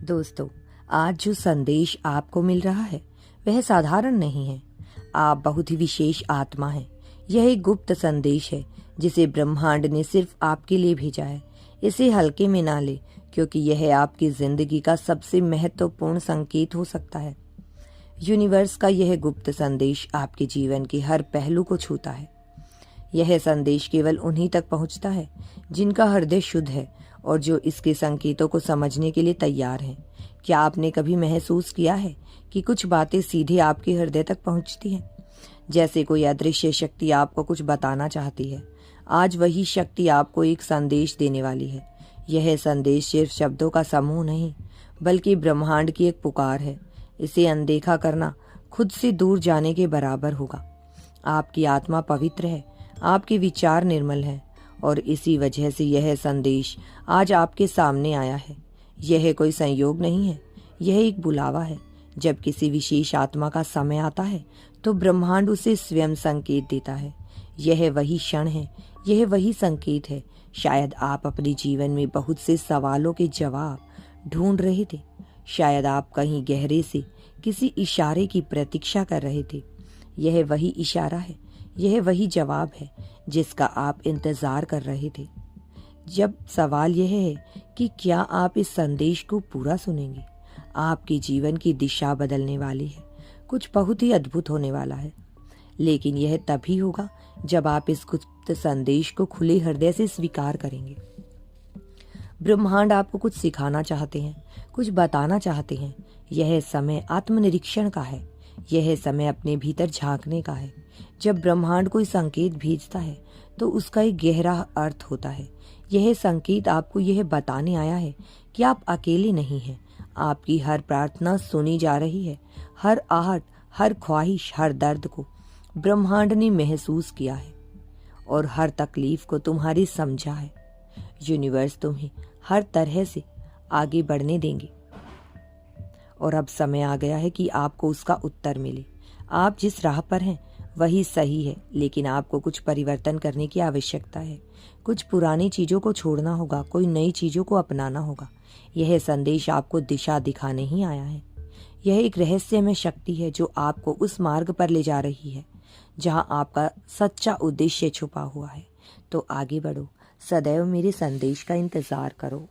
दोस्तों, आज जो संदेश आपको मिल रहा है वह साधारण नहीं है। आप बहुत ही विशेष आत्मा हैं। यह एक गुप्त संदेश है जिसे ब्रह्मांड ने सिर्फ आपके लिए भेजा है। इसे हल्के में ना ले, क्योंकि यह आपकी जिंदगी का सबसे महत्वपूर्ण संकेत हो सकता है। यूनिवर्स का यह गुप्त संदेश आपके जीवन के हर पहलू को छूता है। यह संदेश केवल उन्हीं तक पहुंचता है जिनका हृदय शुद्ध है और जो इसके संकेतों को समझने के लिए तैयार हैं। क्या आपने कभी महसूस किया है कि कुछ बातें सीधे आपके हृदय तक पहुंचती हैं, जैसे कोई अदृश्य शक्ति आपको कुछ बताना चाहती है? आज वही शक्ति आपको एक संदेश देने वाली है। यह संदेश सिर्फ शब्दों का समूह नहीं, बल्कि ब्रह्मांड की एक पुकार है। इसे अनदेखा करना खुद से दूर जाने के बराबर होगा। आपकी आत्मा पवित्र है, आपके विचार निर्मल हैं, और इसी वजह से यह संदेश आज आपके सामने आया है। यह कोई संयोग नहीं है, यह एक बुलावा है। जब किसी विशेष आत्मा का समय आता है तो ब्रह्मांड उसे स्वयं संकेत देता है। यह वही क्षण है, यह वही संकेत है। शायद आप अपने जीवन में बहुत से सवालों के जवाब ढूंढ रहे थे। शायद आप कहीं गहरे से किसी इशारे की प्रतीक्षा कर रहे थे। यह वही इशारा है, यह वही जवाब है जिसका आप इंतजार कर रहे थे। जब सवाल यह है कि क्या आप इस संदेश को पूरा सुनेंगे, आपके जीवन की दिशा बदलने वाली है। कुछ बहुत ही अद्भुत होने वाला है, लेकिन यह तभी होगा जब आप इस गुप्त संदेश को खुले हृदय से स्वीकार करेंगे। ब्रह्मांड आपको कुछ सिखाना चाहते हैं, कुछ बताना चाहते हैं। यह समय आत्मनिरीक्षण का है, यह समय अपने भीतर झांकने का है। जब ब्रह्मांड कोई संकेत भेजता है तो उसका एक गहरा अर्थ होता है। यह संकेत आपको यह बताने आया है कि आप अकेले नहीं हैं। आपकी हर प्रार्थना सुनी जा रही है। हर आहट, हर ख्वाहिश, हर दर्द को ब्रह्मांड ने महसूस किया है और हर तकलीफ को तुम्हारी समझा है। यूनिवर्स तुम्हें हर तरह से आगे बढ़ने देंगे और अब समय आ गया है कि आपको उसका उत्तर मिले। आप जिस राह पर हैं वही सही है, लेकिन आपको कुछ परिवर्तन करने की आवश्यकता है। कुछ पुरानी चीजों को छोड़ना होगा, कोई नई चीजों को अपनाना होगा। यह संदेश आपको दिशा दिखाने ही आया है। यह एक रहस्यमय शक्ति है जो आपको उस मार्ग पर ले जा रही है जहां आपका सच्चा उद्देश्य छुपा हुआ है। तो आगे बढ़ो, सदैव मेरे संदेश का इंतजार करो।